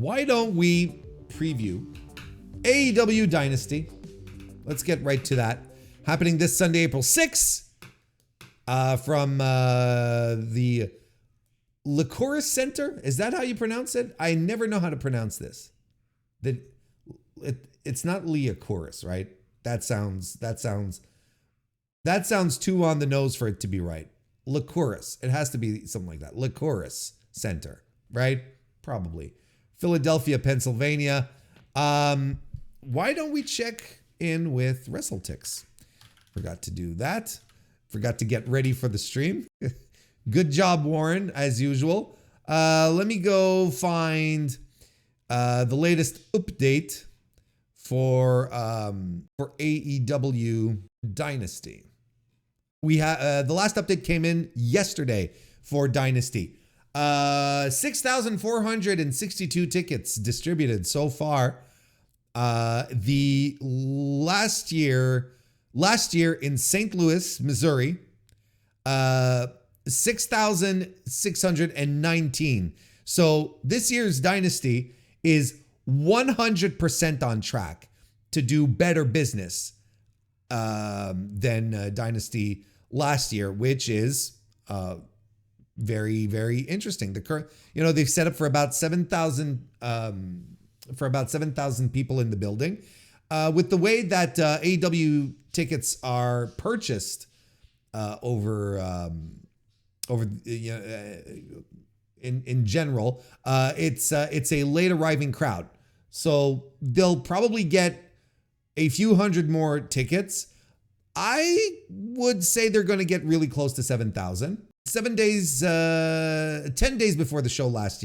why don't we preview AEW Dynasty? Let's get right to that. Happening this Sunday, April 6th, from the Licoris Center. Is that how you pronounce it? I never know how to pronounce this. It's not Licoris, right? That sounds too on the nose for it to be right. Licoris. It has to be something like that. Licoris Center, right? Probably. Philadelphia, Pennsylvania. Why don't we check in with WrestleTix? Forgot to do that. Forgot to get ready for the stream. Good job, Warren, as usual. Let me go find the latest update for AEW Dynasty. We have the last update came in yesterday for Dynasty. 6,462 tickets distributed so far. The last year in St. Louis, Missouri, 6,619. So this year's Dynasty is 100% on track to do better business than Dynasty last year, which is very, very interesting. The current, they've set up for about 7,000 people in the building. With the way that AEW tickets are purchased in general, it's a late arriving crowd. So they'll probably get a few hundred more tickets. I would say they're going to get really close to 7,000. 10 days before the show this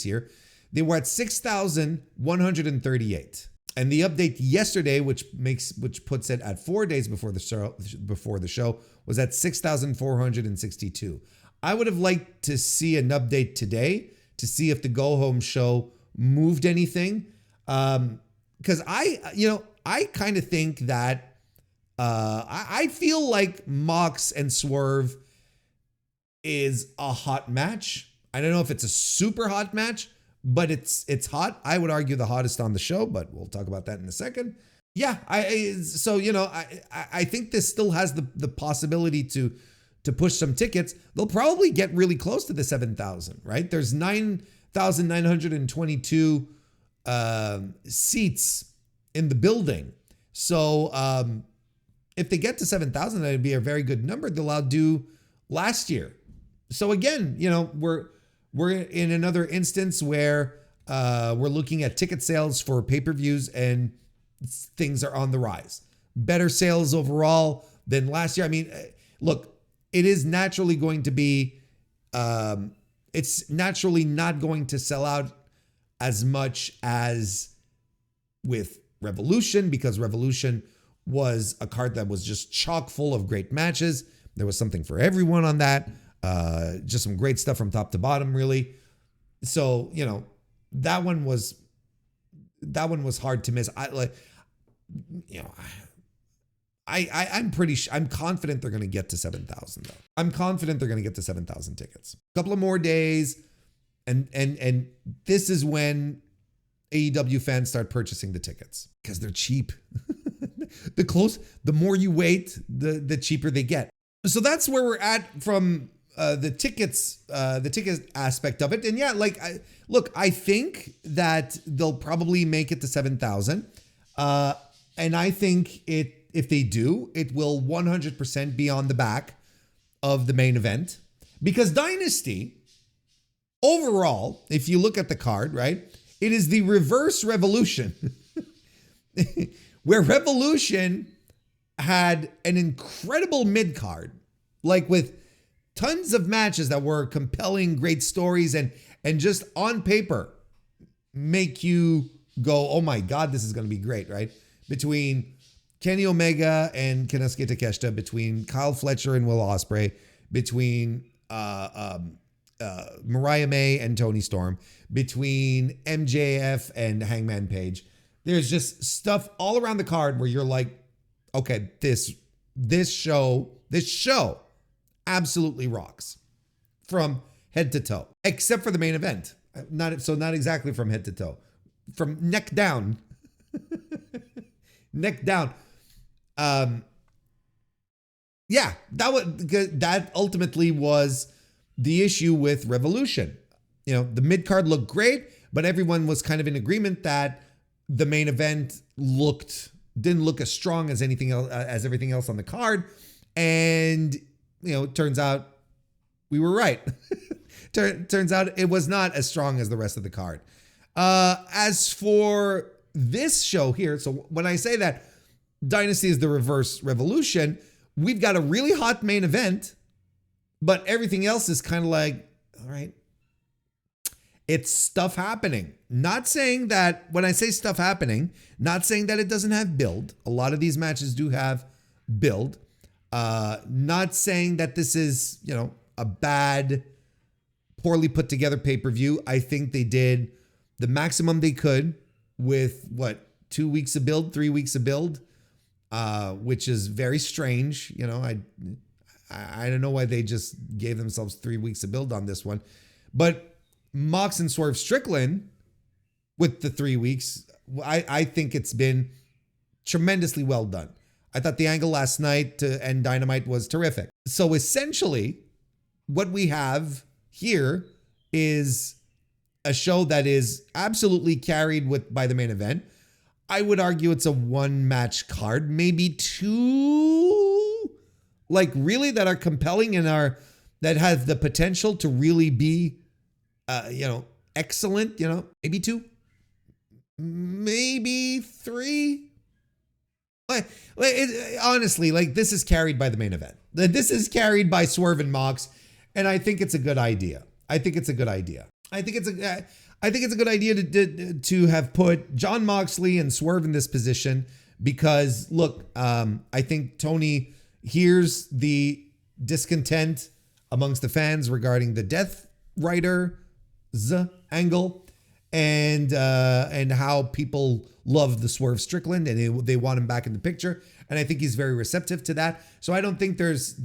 year, they were at 6,138. And the update yesterday, which puts it at 4 days before the show, was at 6,462. I would have liked to see an update today to see if the go home show moved anything. Because I kind of think that I feel like Mox and Swerve is a hot match. I don't know if it's a super hot match, but it's hot. I would argue the hottest on the show, but we'll talk about that in a second. Yeah, I think this still has the possibility to push some tickets. They'll probably get really close to the 7,000, right? There's 9,922 seats in the building. So if they get to 7,000, that would be a very good number. They'll outdo last year. So again, we're in another instance where we're looking at ticket sales for pay-per-views and things are on the rise. Better sales overall than last year. I mean, look, it is naturally going to be, it's naturally not going to sell out as much as with Revolution, because Revolution was a card that was just chock full of great matches. There was something for everyone on that. Just some great stuff from top to bottom, really. So, that one was hard to miss. I'm confident they're going to get to 7,000 though. I'm confident they're going to get to 7,000 tickets. A couple of more days. And this is when AEW fans start purchasing the tickets because they're cheap. The more you wait, the cheaper they get. So that's where we're at from the ticket aspect of it. And yeah, I think that they'll probably make it to 7,000. And I think if they do, it will 100% be on the back of the main event, because Dynasty overall, if you look at the card, right, it is the reverse Revolution, where Revolution had an incredible mid card, like with tons of matches that were compelling, great stories, and just on paper make you go, oh my God, this is going to be great, right? Between Kenny Omega and Kensuke Takeshita, between Kyle Fletcher and Will Ospreay, between Mariah May and Toni Storm, between MJF and Hangman Page. There's just stuff all around the card where you're like, okay, this show absolutely rocks from head to toe, except for the main event. Not exactly from head to toe, from neck down, neck down. Yeah, that ultimately was the issue with Revolution. The mid card looked great, but everyone was kind of in agreement that the main event didn't look as strong as anything else, as everything else on the card. And it turns out we were right. Turns out it was not as strong as the rest of the card. As for this show here, so when I say that Dynasty is the reverse Revolution, we've got a really hot main event, but everything else is kind of like, all right, it's stuff happening. Not saying that, when I say stuff happening, not saying that it doesn't have build. A lot of these matches do have build. Not saying that this is, a bad, poorly put together pay-per-view. I think they did the maximum they could with 2 weeks of build, 3 weeks of build, which is very strange. I don't know why they just gave themselves 3 weeks of build on this one, but Mox and Swerve Strickland with the 3 weeks, I think it's been tremendously well done. I thought the angle last night to end Dynamite was terrific. So essentially, what we have here is a show that is absolutely carried by the main event. I would argue it's a one match card, maybe two, really that are compelling and that have the potential to really be, excellent. Maybe two, maybe three. Honestly, this is carried by the main event. This is carried by Swerve and Mox, and I think it's a good idea. I think it's a good idea to have put Jon Moxley and Swerve in this position because, look, I think Tony hears the discontent amongst the fans regarding the Death Rider's angle and how people love the Swerve Strickland and they want him back in the picture. And I think he's very receptive to that. So I don't think there's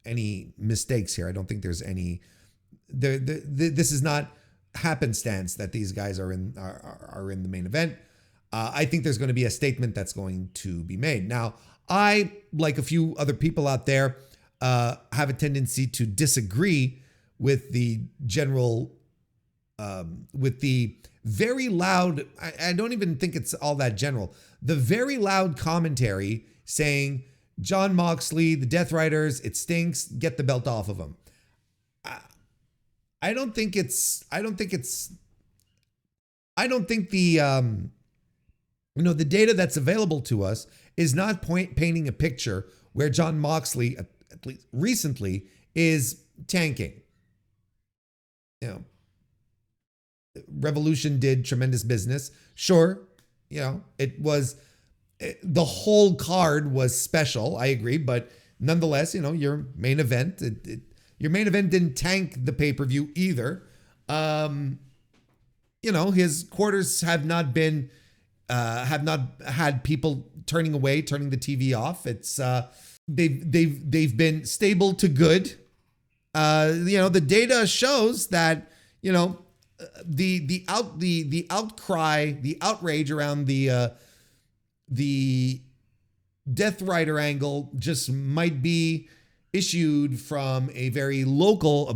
any mistakes here. I don't think there's any. This is not happenstance that these guys are in the main event. I think there's going to be a statement that's going to be made. Now, I, like a few other people out there, have a tendency to disagree with the general, with the very loud, I don't even think it's all that general, the very loud commentary saying, Jon Moxley, the Death Riders, it stinks, get the belt off of him. I don't think the the data that's available to us is not painting a picture where Jon Moxley, at least recently, is tanking. Revolution did tremendous business. Sure, the whole card was special. I agree, but nonetheless, your main event, your main event didn't tank the pay-per-view either. His quarters have not had people turning the TV off. It's they've been stable to good. The data shows that the outcry, the outrage around the Death Rider angle just might be issued from a very local,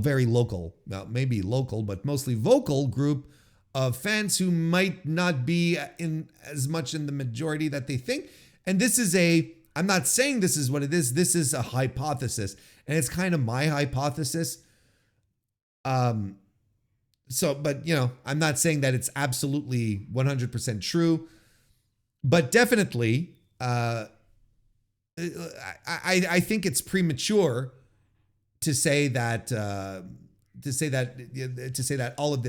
well, maybe local, but mostly vocal group of fans who might not be in as much in the majority that they think. And this is I'm not saying this is what it is. This is a hypothesis, and it's kind of my hypothesis. But I'm not saying that it's absolutely 100% true, but definitely, I think it's premature to say that all of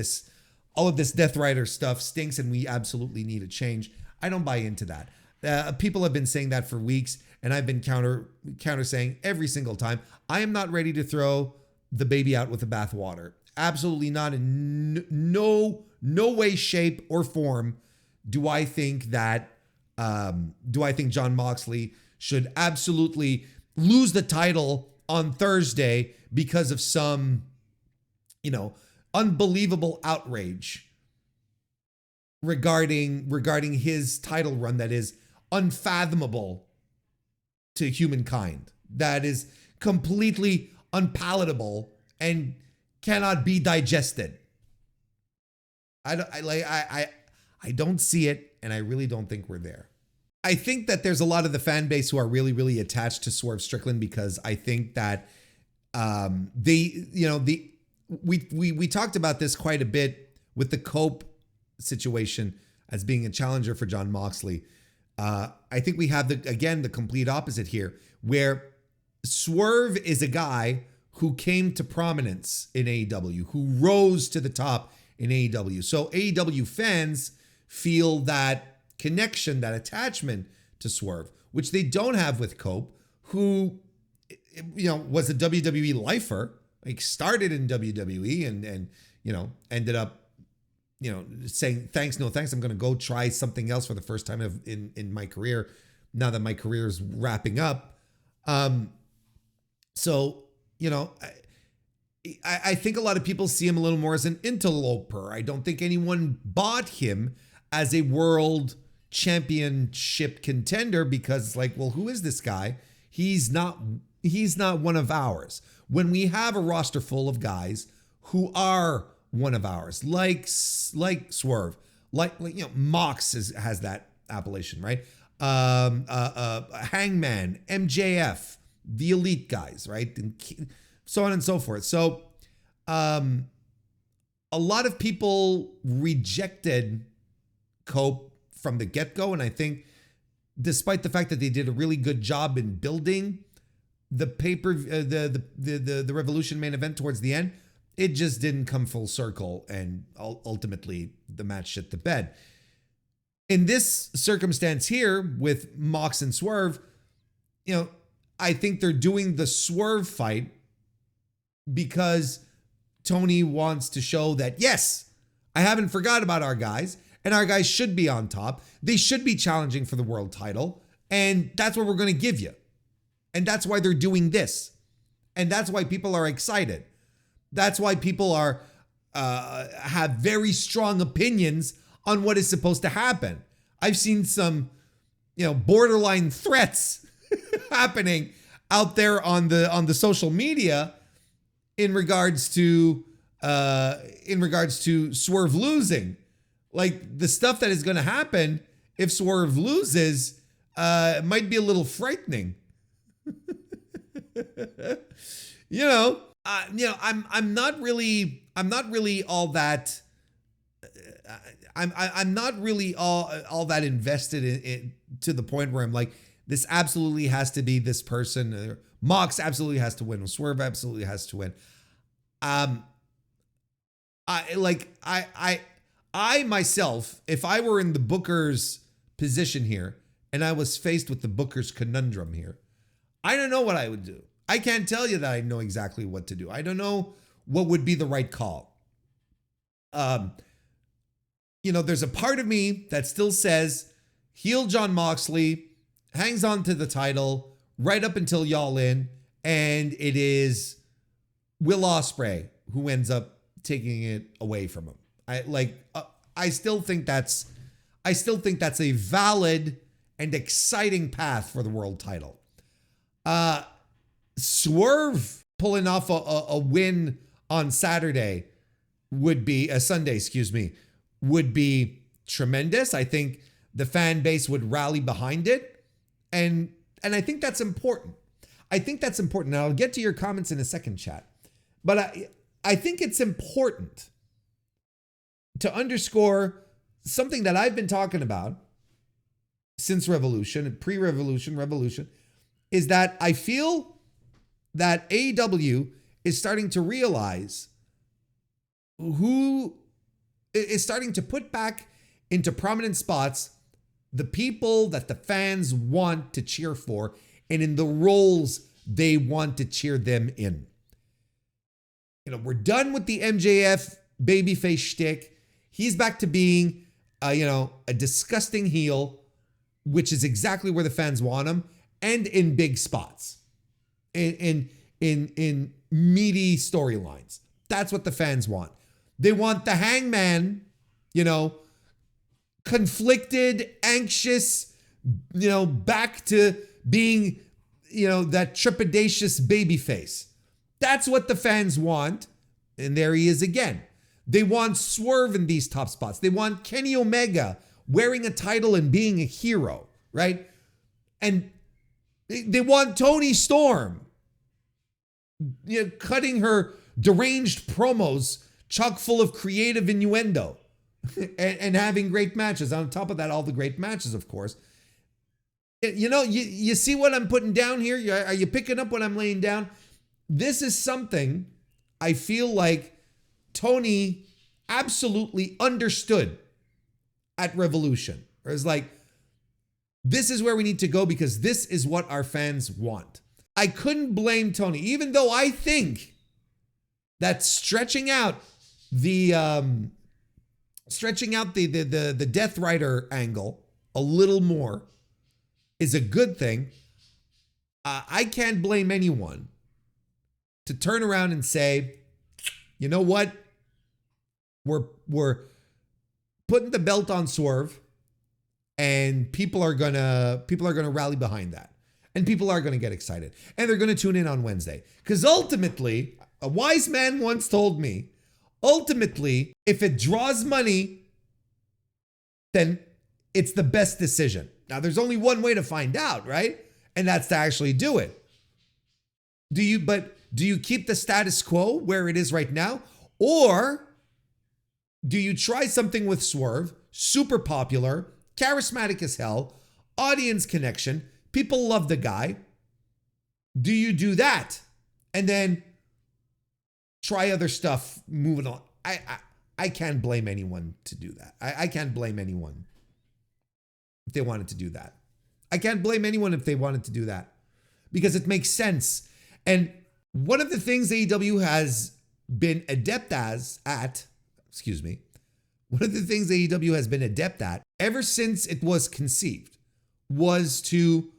this Death Rider stuff stinks and we absolutely need a change. I don't buy into that. People have been saying that for weeks, and I've been counter saying every single time. I am not ready to throw the baby out with the bathwater. Absolutely not. In no way, shape, or form do I think that. Do I think Jon Moxley should absolutely lose the title on Thursday because of some, unbelievable outrage regarding his title run that is unfathomable to humankind, that is completely unpalatable and cannot be digested. I don't see it, and I really don't think we're there. I think that there's a lot of the fan base who are really, really attached to Swerve Strickland because I think that we talked about this quite a bit with the Cope situation as being a challenger for Jon Moxley. I think we have the complete opposite here, where Swerve is a guy who came to prominence in AEW, who rose to the top in AEW. So AEW fans feel that connection, that attachment to Swerve, which they don't have with Cope, who, was a WWE lifer, like started in WWE and ended up, saying thanks, no thanks. I'm going to go try something else for the first time in my career, now that my career is wrapping up. I think a lot of people see him a little more as an interloper. I don't think anyone bought him as a world championship contender because it's like, well, who is this guy? He's not one of ours. When we have a roster full of guys who are one of ours, like Swerve, like Mox has that appellation, right? Hangman, MJF, the elite guys, right? And so on and so forth. So a lot of people rejected Cope from the get-go, and I think despite the fact that they did a really good job in building the the Revolution main event towards the end, it just didn't come full circle, and ultimately the match shit the bed. In this circumstance here with Mox and Swerve, I think they're doing the Swerve fight because Tony wants to show that, yes, I haven't forgot about our guys, and our guys should be on top. They should be challenging for the world title, and that's what we're going to give you. And that's why they're doing this. And that's why people are excited. That's why people have very strong opinions on what is supposed to happen. I've seen some, borderline threats happening out there on the social media in regards to Swerve losing. Like, the stuff that is going to happen if Swerve loses might be a little frightening. I'm not really all that. I'm not really all that invested in to the point where I'm like, this absolutely has to be this person. Mox absolutely has to win. Swerve absolutely has to win. I myself, if I were in the Booker's position here and I was faced with the Booker's conundrum here, I don't know what I would do. I can't tell you that I know exactly what to do. I don't know what would be the right call. There's a part of me that still says heel Jon Moxley, hangs on to the title right up until Y'all In, and it is Will Ospreay who ends up taking it away from him. I still think that's a valid and exciting path for the world title. Swerve pulling off a win on Sunday, would be tremendous. I think the fan base would rally behind it. And I think that's important. Now, I'll get to your comments in a second, chat. But I think it's important to underscore something that I've been talking about since Revolution, pre-Revolution, Revolution, is that I feel that AEW is starting to realize who is starting to put back into prominent spots the people that the fans want to cheer for and in the roles they want to cheer them in. We're done with the MJF babyface shtick. He's back to being, a disgusting heel, which is exactly where the fans want him, and in big spots, in meaty storylines. That's what the fans want. They want the Hangman, conflicted, anxious, back to being, that trepidatious babyface. That's what the fans want. And there he is again. They want Swerve in these top spots. They want Kenny Omega wearing a title and being a hero, right? And they want Toni Storm, cutting her deranged promos chock full of creative innuendo and having great matches. On top of that, all the great matches, of course. You see what I'm putting down here? Are you picking up what I'm laying down? This is something I feel like Tony absolutely understood at Revolution. Or it's like, this is where we need to go because this is what our fans want. I couldn't blame Tony, even though I think that stretching out the Death Rider angle a little more is a good thing. I can't blame anyone to turn around and say, you know what? We're putting the belt on Swerve, and people are gonna rally behind that, and people are gonna get excited, and they're gonna tune in on Wednesday. Because ultimately, a wise man once told me, ultimately, if it draws money, then it's the best decision. Now, there's only one way to find out, right? And that's to actually do it. Do you keep the status quo where it is right now? Or do you try something with Swerve, super popular, charismatic as hell, audience connection, people love the guy? Do you do that? And then try other stuff moving on. I can't blame anyone to do that. I can't blame anyone if they wanted to do that. I can't blame anyone if they wanted to do that because it makes sense. And one of the things AEW has been adept at ever since it was conceived was to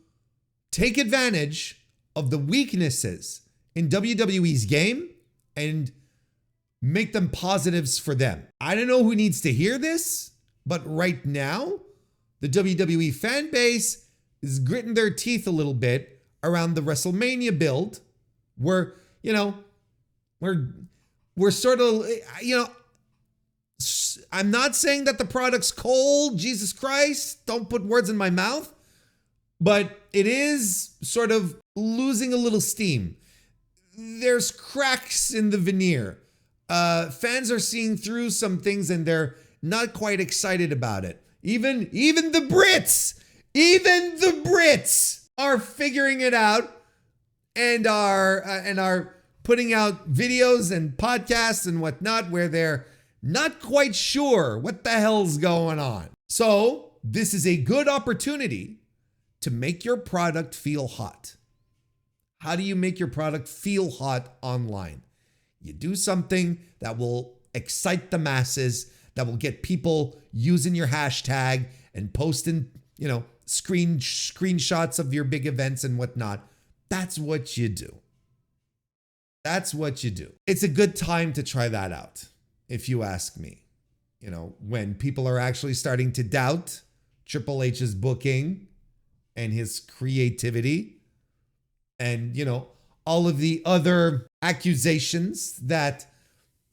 take advantage of the weaknesses in WWE's game and make them positives for them. I don't know who needs to hear this, but right now, the WWE fan base is gritting their teeth a little bit around the WrestleMania build where, we're sort of, I'm not saying that the product's cold, Jesus Christ, don't put words in my mouth, but it is sort of losing a little steam. There's cracks in the veneer. Fans are seeing through some things and they're not quite excited about it. Even the Brits are figuring it out and are putting out videos and podcasts and whatnot where they're not quite sure what the hell's going on. So this is a good opportunity to make your product feel hot. How do you make your product feel hot online? You do something that will excite the masses, that will get people using your hashtag and posting, screenshots of your big events and whatnot. That's what you do. That's what you do. It's a good time to try that out, if you ask me. When people are actually starting to doubt Triple H's booking and his creativity and, all of the other accusations that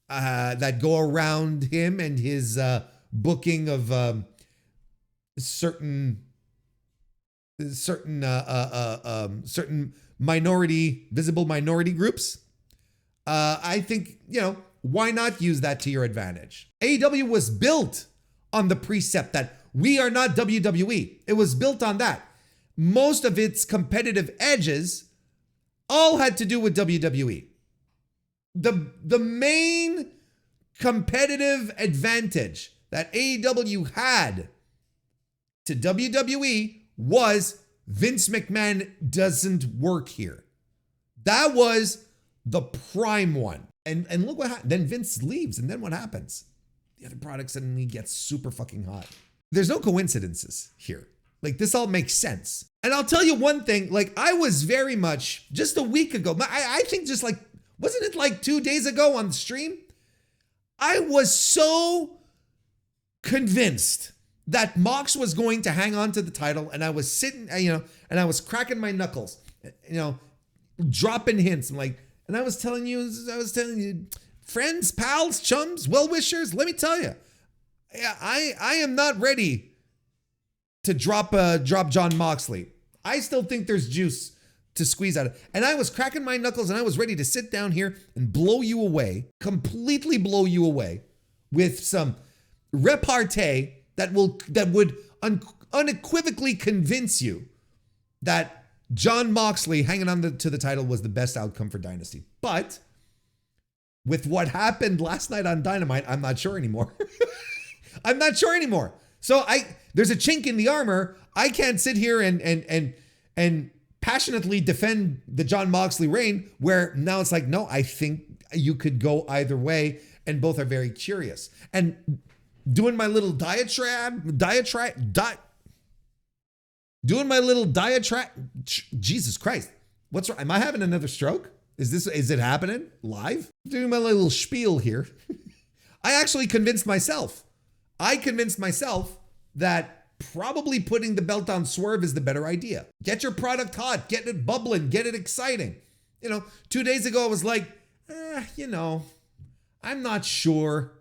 go around him and his booking of certain visible minority groups. I think, why not use that to your advantage? AEW was built on the precept that we are not WWE. It was built on that. Most of its competitive edges all had to do with WWE. The main competitive advantage that AEW had to WWE was Vince McMahon doesn't work here. That was the prime one. And look what happened. Then Vince leaves, and then what happens? The other product suddenly gets super fucking hot. There's no coincidences here. This all makes sense. And I'll tell you one thing, I was very much, just a week ago, I think wasn't it 2 days ago on the stream? I was so convinced that Mox was going to hang on to the title, and I was sitting, and I was cracking my knuckles, dropping hints. And I was telling you, friends, pals, chums, well-wishers, let me tell you, I am not ready to drop John Moxley. I still think there's juice to squeeze out of it. And I was cracking my knuckles, and I was ready to sit down here and blow you away, completely blow you away with some repartee that would unequivocally convince you that John Moxley hanging on to the title was the best outcome for Dynasty. But with what happened last night on Dynamite, I'm not sure anymore. I'm not sure anymore. So there's a chink in the armor. I can't sit here and passionately defend the John Moxley reign, where now it's like, no, I think you could go either way, and both are very curious. And doing my little Jesus Christ, what's wrong? Am I having another stroke? Is it happening live? Doing my little spiel here. I actually convinced myself. I convinced myself that probably putting the belt on Swerve is the better idea. Get your product hot, get it bubbling, get it exciting. 2 days ago I was like, I'm not sure.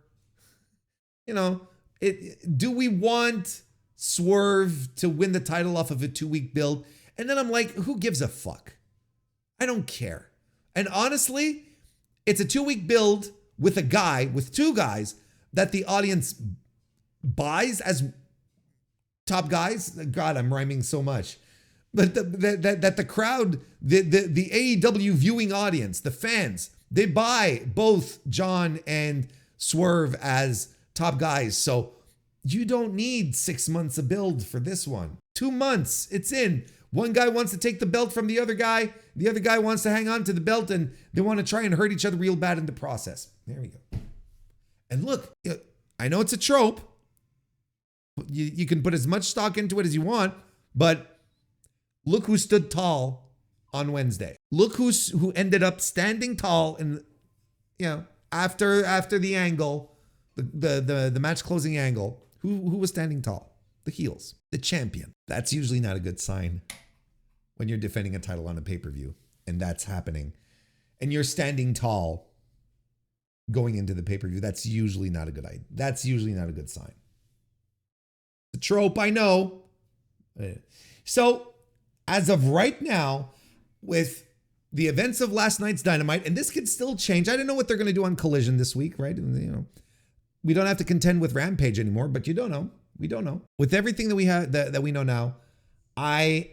Do we want Swerve to win the title off of a 2-week build? And then I'm like, who gives a fuck? I don't care. And honestly, it's a 2-week build with two guys that the audience buys as top guys. God, I'm rhyming so much. But that the crowd, the AEW viewing audience, the fans, they buy both John and Swerve as top guys. So you don't need 6 months of build for this one. 2 months, it's in. One guy wants to take the belt from the other guy wants to hang on to the belt, and they want to try and hurt each other real bad in the process. There we go. And look, I know it's a trope. You can put as much stock into it as you want, but look who stood tall on Wednesday. Look who ended up standing tall in, after the angle, the match closing angle. Who was standing tall? The heels, the champion. That's usually not a good sign when you're defending a title on a pay-per-view, and that's happening, and you're standing tall going into the pay-per-view. That's usually not a good idea. That's usually not a good sign. The trope, I know. So, as of right now, with the events of last night's Dynamite, and this could still change. I don't know what they're going to do on Collision this week, right? We don't have to contend with Rampage anymore, but you don't know. We don't know. With everything that we have that we know now, I'm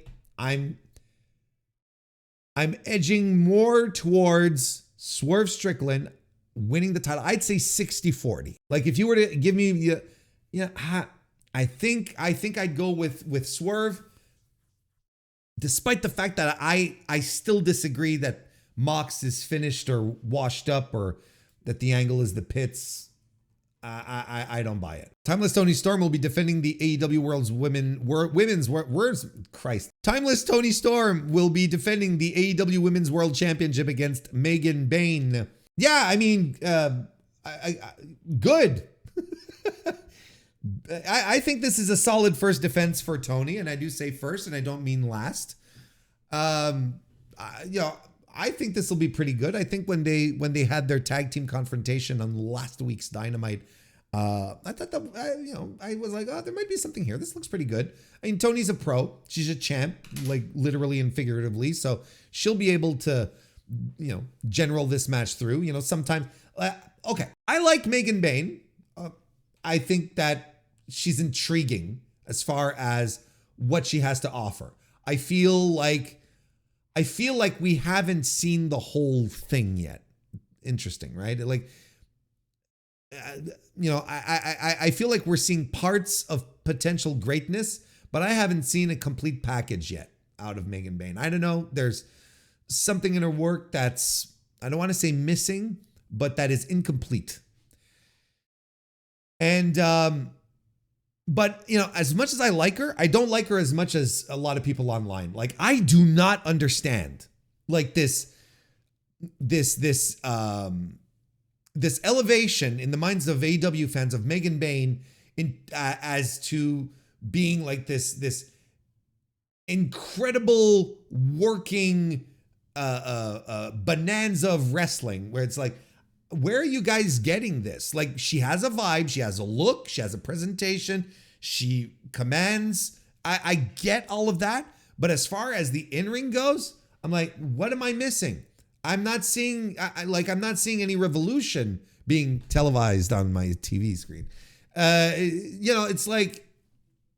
edging more towards Swerve Strickland winning the title. I'd say 60-40. Like if you were to give me, I think I'd go with Swerve, despite the fact that I still disagree that Mox is finished or washed up, or that the angle is the pits. I don't buy it. Timeless Tony Storm will be defending the AEW Timeless Tony Storm will be defending the AEW Women's World Championship against Megan Bayne. Yeah, I mean, good. I think this is a solid first defense for Tony, and I do say first, and I don't mean last. I think this will be pretty good. I think when they had their tag team confrontation on last week's Dynamite, I thought that I was like, oh, there might be something here. This looks pretty good. I mean, Tony's a pro. She's a champ, like literally and figuratively, so she'll be able to, general this match through. Sometimes. Okay, I like Megan Bayne. I think that she's intriguing as far as what she has to offer. I feel like we haven't seen the whole thing yet. Interesting, right? Like, I feel like we're seeing parts of potential greatness, but I haven't seen a complete package yet out of Megan Bayne. I don't know. There's something in her work that's, I don't want to say missing, but that is incomplete. And, but as much as I like her, I don't like her as much as a lot of people online. Like, I do not understand like this this elevation in the minds of AEW fans of Megan Bayne as to being like this incredible working bonanza of wrestling, where it's like, where are you guys getting this? Like, she has a vibe, she has a look, she has a presentation, she commands. I get all of that, but as far as the in-ring goes, I'm like, what am I missing? I'm not seeing I'm not seeing any revolution being televised on my TV screen. It's like,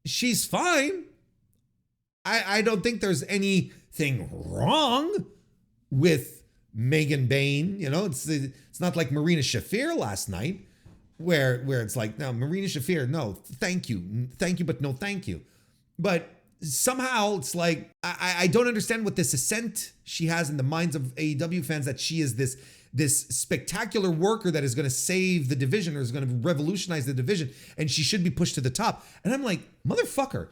she's fine. I don't think there's anything wrong with Megan Bayne. It's not like Marina Shafir last night, where it's like, no, Marina Shafir, no, thank you, but no thank you. But somehow it's like, I don't understand what this ascent she has in the minds of AEW fans, that she is this spectacular worker that is going to save the division or is going to revolutionize the division, and she should be pushed to the top. And I'm like, motherfucker,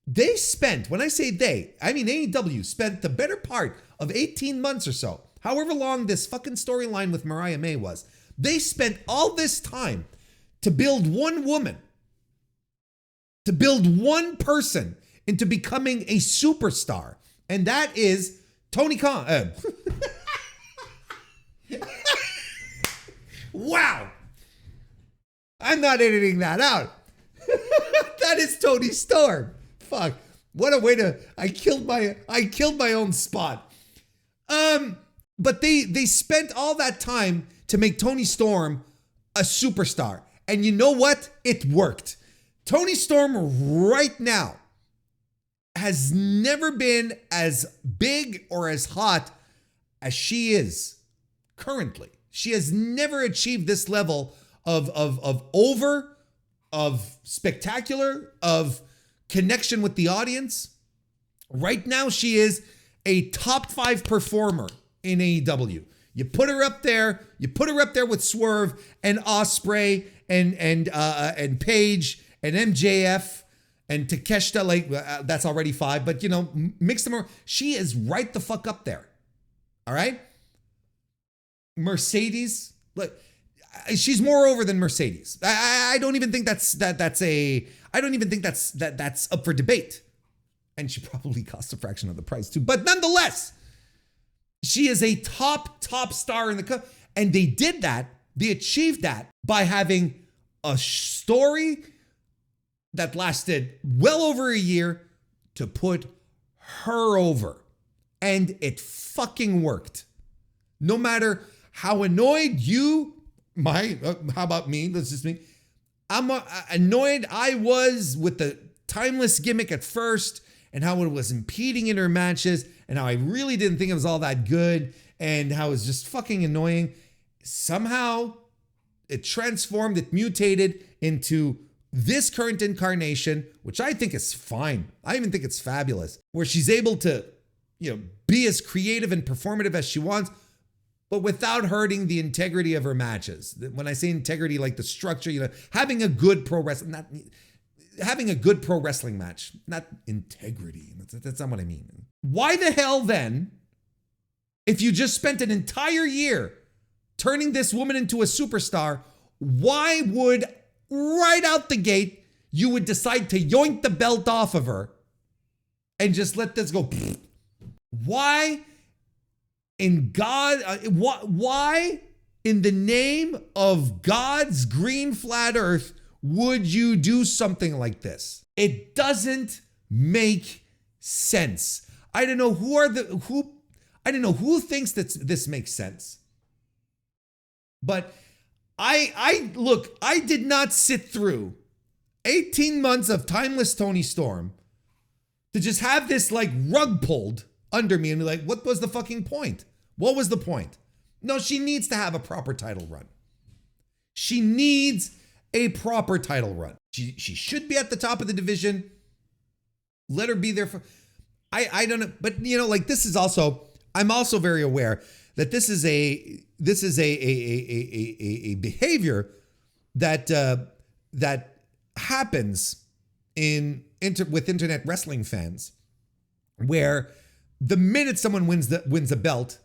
they spent, when I say they, I mean AEW spent the better part of 18 months or so, however long this fucking storyline with Mariah May was. They spent all this time to build one woman, to build one person into becoming a superstar. And that is Tony Khan. Wow. I'm not editing that out. That is Tony Storm. Fuck. What a way to, I killed my own spot. But they spent all that time to make Tony Storm a superstar. And you know what? It worked. Tony Storm right now has never been as big or as hot as she is currently. She has never achieved this level of spectacular, of connection with the audience. Right now, she is a top 5 performer in AEW. You put her up there with Swerve and Ospreay and Paige and MJF and Takeshita. Like, that's already 5, but mix them. She is right the fuck up there. All right. Mercedes, look, she's more over than Mercedes. I don't even think that's up for debate. And she probably costs a fraction of the price too. But nonetheless, she is a top star in the company. And they did that. They achieved that by having a story that lasted well over a year to put her over. And it fucking worked. No matter how annoyed how about me? That's just me. I'm annoyed I was with the timeless gimmick at first, and how it was impeding in her matches, and how I really didn't think it was all that good, and how it was just fucking annoying. Somehow it transformed, it mutated into this current incarnation, which I think is fine. I even think it's fabulous, where she's able to, be as creative and performative as she wants, but without hurting the integrity of her matches. When I say integrity, like the structure, having a good pro wrestling, having a good pro wrestling match, not integrity. That's not what I mean. Why the hell then, if you just spent an entire year turning this woman into a superstar, why would right out the gate you would decide to yoink the belt off of her and just let this go? Why in God, why in the name of God's green flat earth would you do something like this? It doesn't make sense. I don't know who thinks that this makes sense. But I did not sit through 18 months of timeless Tony Storm to just have this like rug pulled under me and be like, what was the fucking point? What was the point? No, she needs to have a proper title run. She needs a proper title run. She should be at the top of the division. Let her be there for, I don't know, but this is also, I'm also very aware that this is a behavior that happens with internet wrestling fans, where the minute someone wins a belt,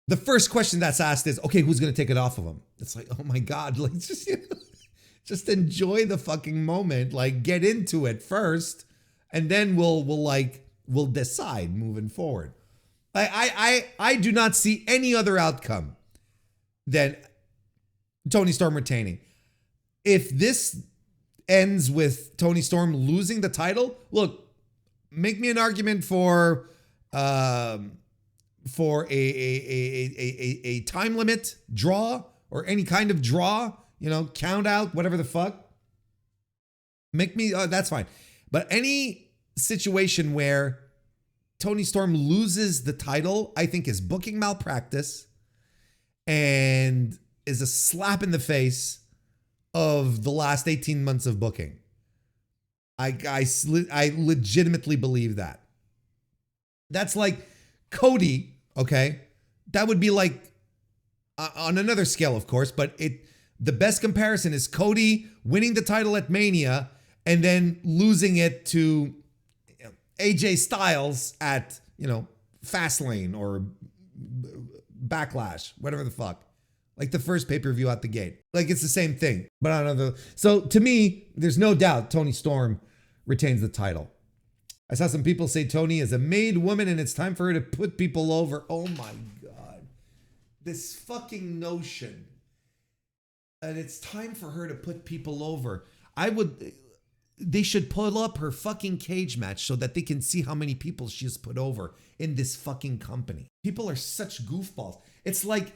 the first question that's asked is, okay, who's going to take it off of him? It's like, oh my God, like just enjoy the fucking moment. Like, get into it first, and then we'll decide moving forward. I do not see any other outcome than Toni Storm retaining. If this ends with Toni Storm losing the title, look, make me an argument for a time limit draw or any kind of draw, count out, whatever the fuck. Make me, that's fine. But any situation where Toni Storm loses the title, I think is booking malpractice and is a slap in the face of the last 18 months of booking. I legitimately believe that. That's like Cody, okay? That would be like on another scale, of course, but the best comparison is Cody winning the title at Mania and then losing it to AJ Styles at, Fastlane or Backlash, whatever the fuck. Like the first pay-per-view out the gate. Like it's the same thing. But I don't know. So to me, there's no doubt Toni Storm retains the title. I saw some people say Toni is a made woman and it's time for her to put people over. Oh my God. This fucking notion. And it's time for her to put people over. They should pull up her fucking cage match so that they can see how many people she has put over in this fucking company. People are such goofballs. It's like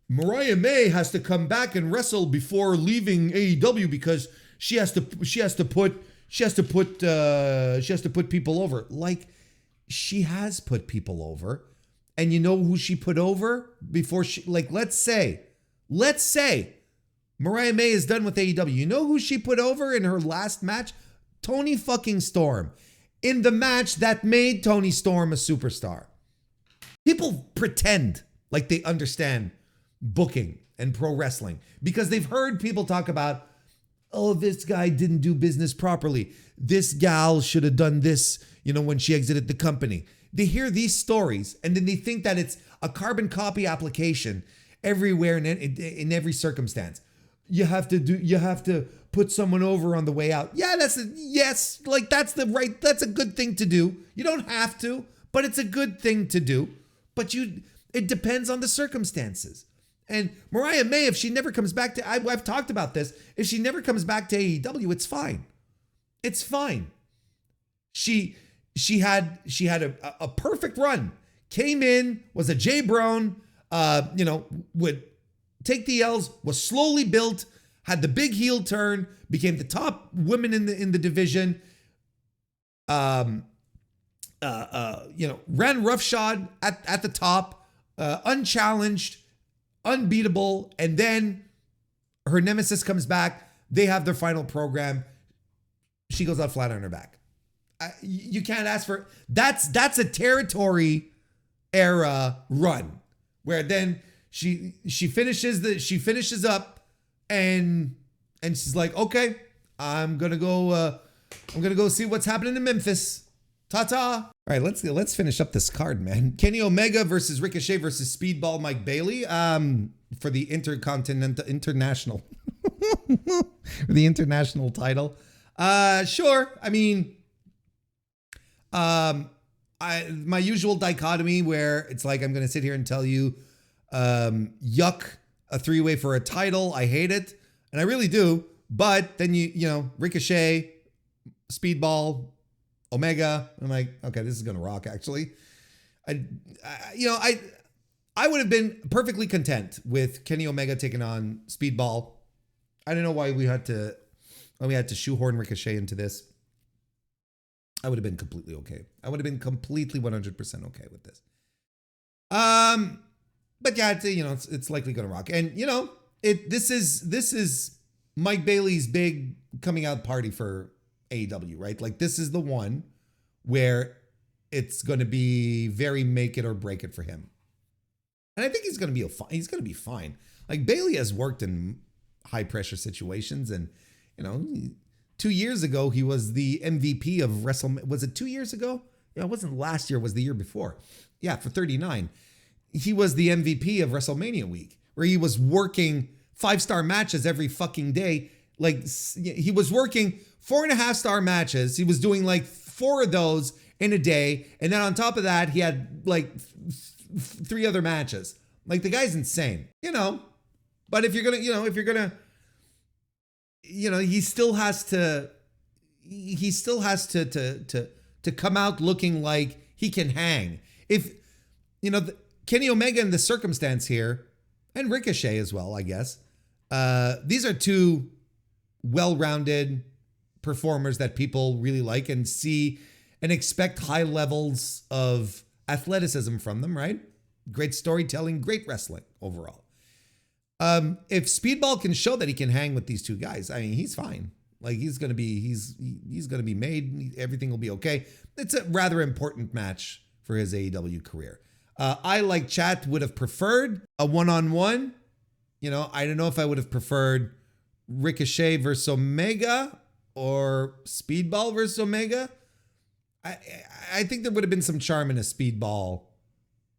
Mariah May has to come back and wrestle before leaving AEW because she has to put people over. Like, she has put people over. And you know who she put over before let's say Mariah May is done with AEW. You know who she put over in her last match? Toni fucking Storm. In the match that made Toni Storm a superstar. People pretend like they understand booking and pro wrestling because they've heard people talk about, oh, this guy didn't do business properly. This gal should have done this, when she exited the company. They hear these stories and then they think that it's a carbon copy application everywhere in every circumstance. You have to put someone over on the way out. Yeah, that's a good thing to do. You don't have to, but it's a good thing to do. But it depends on the circumstances. And Mariah May, if she never comes back to, I've talked about this, if she never comes back to AEW, it's fine. It's fine. She had a perfect run. Came in, was a J Brown, would take the L's, was slowly built, had the big heel turn, became the top woman in the division. Ran roughshod at the top, unchallenged, unbeatable, and then her nemesis comes back. They have their final program. She goes out flat on her back. You can't ask for that's a territory era run where then she finishes up and she's like, okay, I'm gonna go see what's happening in Memphis. Ta-ta. All right, let's finish up this card, man. Kenny Omega versus Ricochet versus Speedball Mike Bailey for the international for the international title. Sure. I mean, my usual dichotomy where it's like I'm gonna sit here and tell you, yuck, a three-way for a title. I hate it, and I really do. But then Ricochet, Speedball, Omega. I'm like, okay, this is gonna rock. Actually, I would have been perfectly content with Kenny Omega taking on Speedball. I don't know why we had to shoehorn Ricochet into this. I would have been completely okay. I would have been completely 100% okay with this. But yeah, it's likely gonna rock, and this is Mike Bailey's big coming out party for AEW, right? Like, this is the one where it's going to be very make it or break it for him. And I think he's going to be fine. Like, Bailey has worked in high pressure situations, and 2 years ago he was the MVP of WrestleMania. Was it 2 years ago? Yeah, it wasn't last year, it was the year before. Yeah, for 39. he was the MVP of WrestleMania week, where he was working 5-star matches every fucking day. Like, he was working 4.5-star matches. He was doing like 4 of those in a day. And then on top of that, he had like 3 other matches. Like, the guy's insane, you know. But if you're gonna, he still has to come out looking like he can hang. If, Kenny Omega in the circumstance here, and Ricochet as well, I guess. These are 2 well-rounded performers that people really like and see and expect high levels of athleticism from them, right? Great storytelling, great wrestling overall. If Speedball can show that he can hang with these 2 guys, I mean, he's fine. Like, he's gonna be made. Everything will be okay. It's a rather important match for his AEW career. I, like chat, would have preferred a one-on-one. I don't know if I would have preferred Ricochet versus Omega or Speedball versus Omega. I think there would have been some charm in a Speedball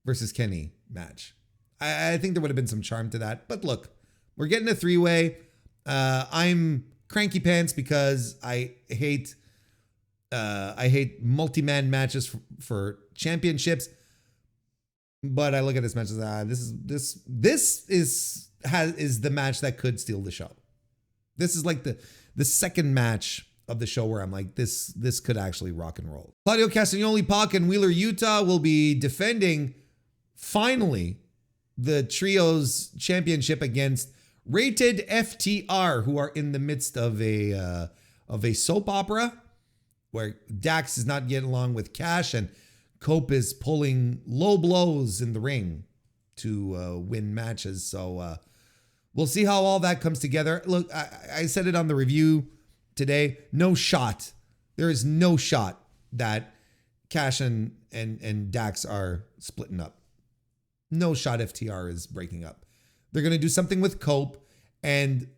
versus Kenny match. I think there would have been some charm to that. But look, we're getting a 3-way. I'm cranky pants because I hate multi-man matches for championships. But I look at this match as this is the match that could steal the show. This is like the second match of the show where I'm like, this could actually rock and roll. Claudio Castagnoli, Pac, and Wheeler Yuta will be defending finally the Trios Championship against Rated FTR, who are in the midst of a soap opera where Dax is not getting along with Cash and Cope is pulling low blows in the ring to win matches. So we'll see how all that comes together. Look, I said it on the review today. No shot. There is no shot that Cash and Dax are splitting up. No shot FTR is breaking up. They're going to do something with Cope. And,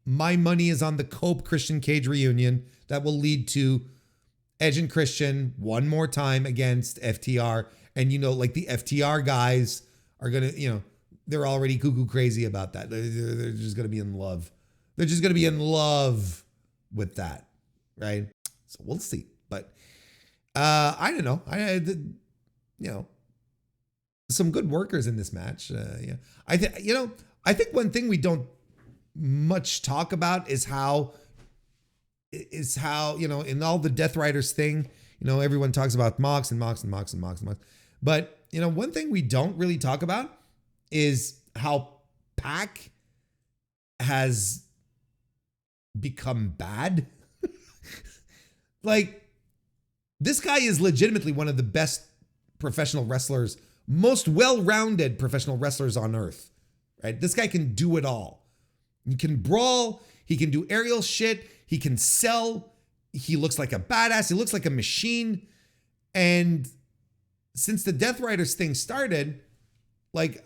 my money is on the Cope Christian Cage reunion that will lead to Edge and Christian one more time against FTR. And, like the FTR guys are going to, they're already cuckoo crazy about that. They're just going to be in love. They're just going to be in love with that. Right. So we'll see. But I don't know. Some good workers in this match. Yeah. I think one thing we don't much talk about is how, in all the Death Riders thing, everyone talks about Mox. But, one thing we don't really talk about is how Pac has become bad. Like, this guy is legitimately one of the best professional wrestlers, most well-rounded professional wrestlers on earth, right? This guy can do it all. He can brawl. He can do aerial shit. He can sell. He looks like a badass. He looks like a machine. And since the Death Riders thing started, like,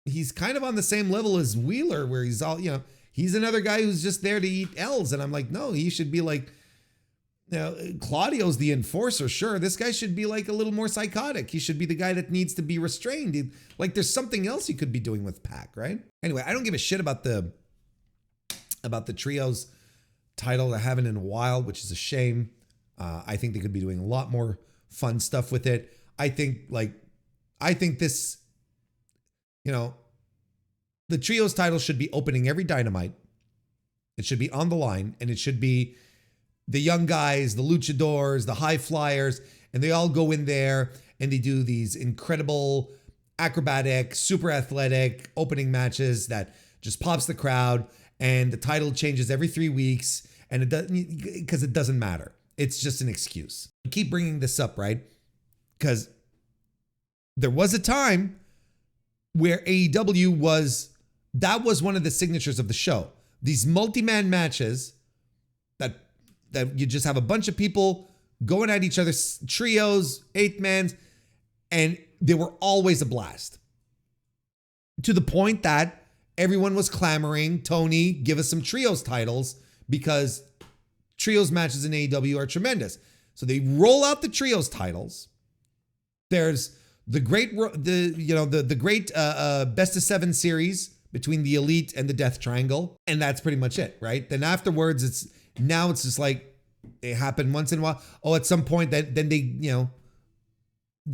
he's kind of on the same level as Wheeler, where he's all, he's another guy who's just there to eat L's. And I'm like, no, he should be like, Claudio's the enforcer. Sure. This guy should be like a little more psychotic. He should be the guy that needs to be restrained. Like, there's something else he could be doing with Pac, right? Anyway, I don't give a shit about the Trios title. I haven't in a while, which is a shame. I think they could be doing a lot more fun stuff with it. I think this, the Trios title should be opening every Dynamite. It should be on the line, and it should be the young guys, the luchadors, the high flyers, and they all go in there and they do these incredible acrobatic, super athletic opening matches that just pops the crowd, and the title changes every 3 weeks, and it doesn't, because it doesn't matter. It's just an excuse. I keep bringing this up, right? Because there was a time where AEW was one of the signatures of the show. These multi-man matches that you just have a bunch of people going at each other, trios, 8-mans, and they were always a blast. To the point that everyone was clamoring, Tony, give us some trios titles, because trios matches in AEW are tremendous. So they roll out the trios titles. There's the great best of 7 series between the Elite and the Death Triangle, and that's pretty much it, right? Then afterwards, it's just like it happened once in a while. Oh, at some point that then they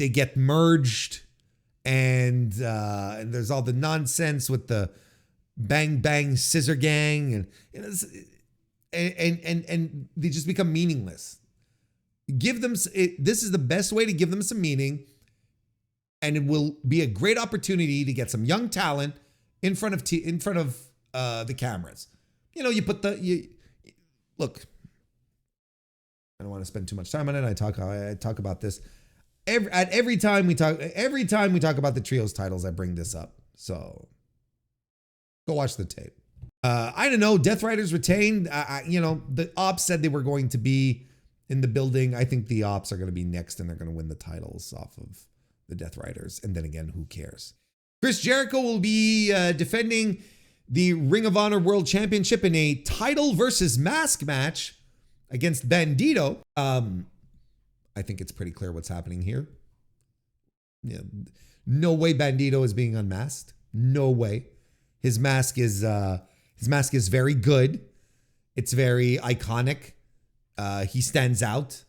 get merged, and there's all the nonsense with the Bang Bang Scissor Gang, and and they just become meaningless. Give them this is the best way to give them some meaning, and it will be a great opportunity to get some young talent in front of the cameras. You put look. I don't want to spend too much time on it. I talk about this every time we talk about the trios titles. I bring this up, so go watch the tape. I don't know. Death Riders retained. The Ops said they were going to be in the building. I think the Ops are going to be next, and they're going to win the titles off of the Death Riders. And then again, who cares? Chris Jericho will be defending the Ring of Honor World Championship in a title versus mask match against Bandito. I think it's pretty clear what's happening here. No way Bandito is being unmasked. No way. His mask is very good. It's very iconic. He stands out.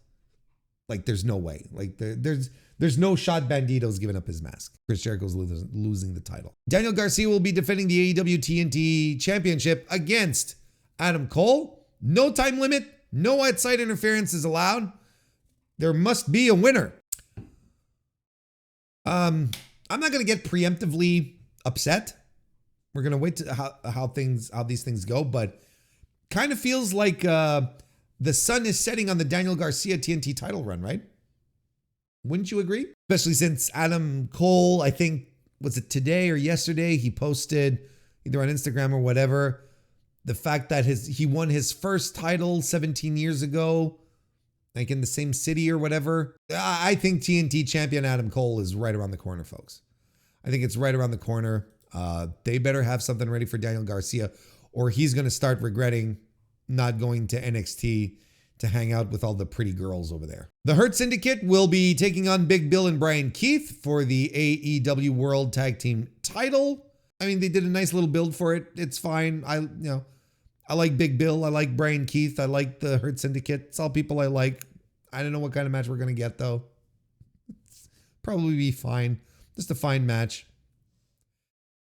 Like, there's no way. Like, there's no shot Bandito's giving up his mask. Chris Jericho's losing the title. Daniel Garcia will be defending the AEW TNT Championship against Adam Cole. No time limit. No outside interference is allowed. There must be a winner. I'm not going to get preemptively upset. We're going to wait to how these things go, but kind of feels like the sun is setting on the Daniel Garcia TNT title run, right? Wouldn't you agree? Especially since Adam Cole, I think, was it today or yesterday, he posted either on Instagram or whatever, the fact that he won his first title 17 years ago, like in the same city or whatever. I think TNT champion Adam Cole is right around the corner, folks. I think it's right around the corner. They better have something ready for Daniel Garcia, or he's going to start regretting not going to NXT to hang out with all the pretty girls over there. The Hurt Syndicate will be taking on Big Bill and Brian Keith for the AEW World Tag Team title. I mean, they did a nice little build for it. It's fine. I like Big Bill. I like Brian Keith. I like the Hurt Syndicate. It's all people I like. I don't know what kind of match we're going to get, though. It's probably be fine. Just a fine match.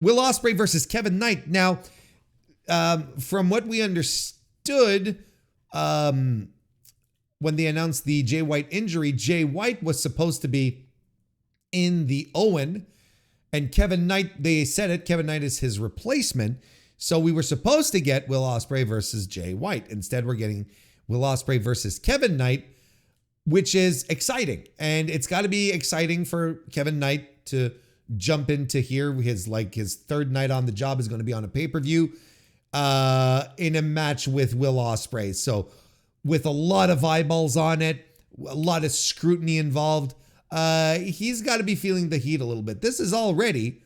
Will Ospreay versus Kevin Knight. Now, from what we understood, when they announced the Jay White injury, Jay White was supposed to be in the Owen, and Kevin Knight, they said it, Kevin Knight is his replacement. So we were supposed to get Will Ospreay versus Jay White. Instead, we're getting Will Ospreay versus Kevin Knight, which is exciting. And it's got to be exciting for Kevin Knight to jump into here. His third night on the job is going to be on a pay-per-view in a match with Will Ospreay. So with a lot of eyeballs on it, a lot of scrutiny involved, he's got to be feeling the heat a little bit. This is already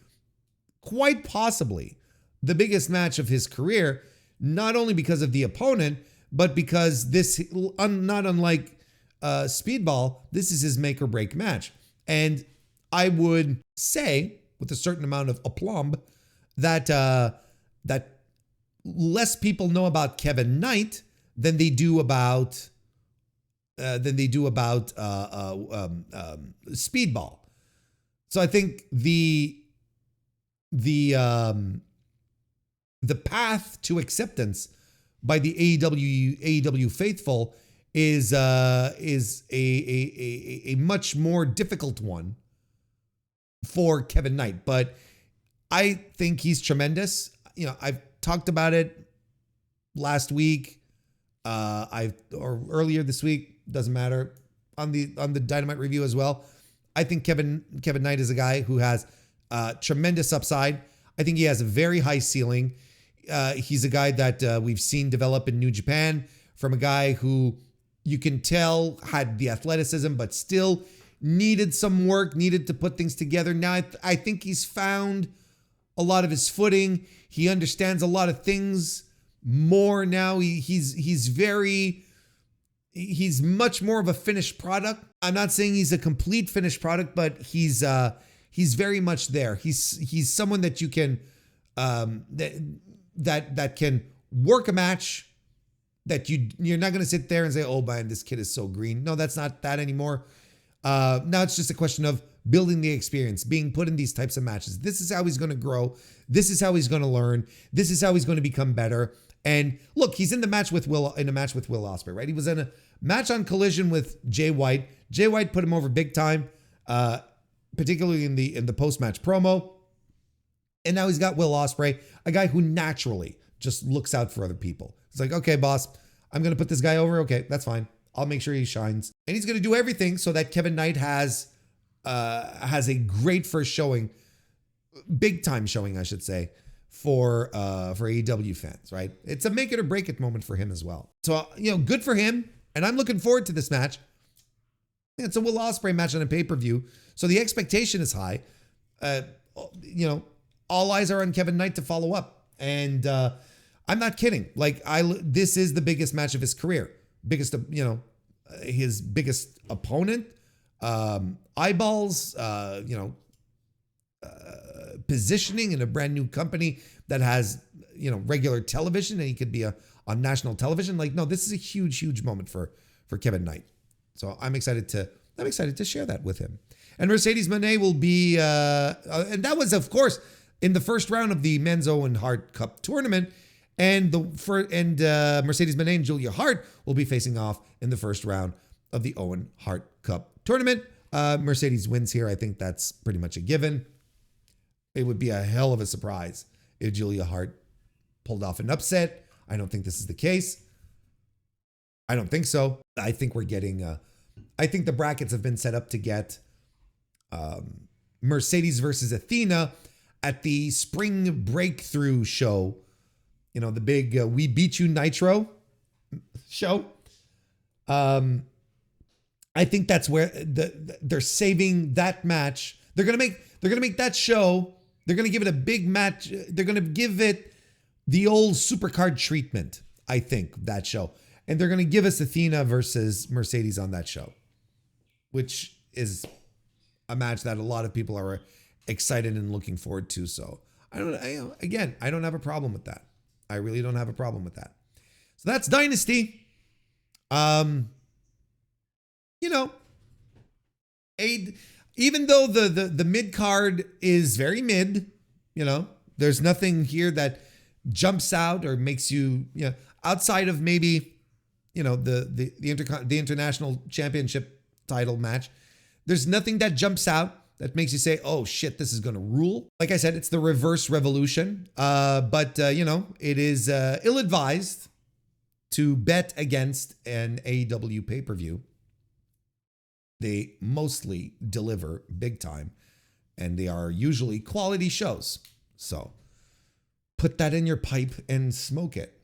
quite possibly the biggest match of his career, not only because of the opponent, but because this, not unlike Speedball, this is his make or break match. And I would say, with a certain amount of aplomb, that that less people know about Kevin Knight than they do about Speedball. So I think the path to acceptance by the AEW faithful is a much more difficult one for Kevin Knight. But I think he's tremendous. I've talked about it last week, or earlier this week, doesn't matter, on the Dynamite review as well. I think Kevin Knight is a guy who has tremendous upside. I think he has a very high ceiling. He's a guy that we've seen develop in New Japan, from a guy who you can tell had the athleticism, but still needed some work, needed to put things together. Now I think he's found a lot of his footing. He understands a lot of things more now. He's very he's much more of a finished product. I'm not saying he's a complete finished product, but he's very much there. He's someone that you can that can work a match, that you're not going to sit there and say, oh man, this kid is so green. No, that's not that anymore. Now it's just a question of building the experience, being put in these types of matches. This is how he's going to grow. This is how he's going to learn. This is how he's going to become better. And look, he's in a match with Will Ospreay, right? He was in a match on Collision with Jay White. Jay White put him over big time, particularly in the post-match promo. And now he's got Will Ospreay, a guy who naturally just looks out for other people. It's like, okay, boss, I'm going to put this guy over. Okay, that's fine. I'll make sure he shines. And he's going to do everything so that Kevin Knight has a great first showing, big time showing, I should say, for AEW fans, right? It's a make it or break it moment for him as well. So, good for him. And I'm looking forward to this match. It's a Will Ospreay match on a pay-per-view. So the expectation is high. All eyes are on Kevin Knight to follow up. And I'm not kidding. This is the biggest match of his career. His biggest opponent. Eyeballs, positioning in a brand new company that has, regular television, and he could be on national television. No, this is a huge, huge moment for Kevin Knight. So I'm excited to share that with him. And Mercedes Moné will be, and that was, of course, in the first round of the Men's Owen Hart Cup tournament. And Mercedes Moné and Julia Hart will be facing off in the first round of the Owen Hart Cup tournament. Mercedes wins here. I think that's pretty much a given. It would be a hell of a surprise if Julia Hart pulled off an upset. I don't think this is the case. I don't think so. I think we're getting, I think the brackets have been set up to get Mercedes versus Athena at the Spring Breakthrough show. The big We Beat You Nitro show. I think that's where they're saving that match. They're gonna make that show. They're gonna give it a big match. They're gonna give it the old supercard treatment. I think that show, and they're gonna give us Athena versus Mercedes on that show, which is a match that a lot of people are excited and looking forward to. So I don't have a problem with that. I really don't have a problem with that. So that's Dynasty. Even though the mid card is very mid, there's nothing here that jumps out or makes you, outside of maybe, the international championship title match. There's nothing that jumps out that makes you say, oh shit, this is going to rule. Like I said, it's the reverse revolution. But it is ill-advised to bet against an AEW pay-per-view. They mostly deliver big time, and they are usually quality shows. So put that in your pipe and smoke it.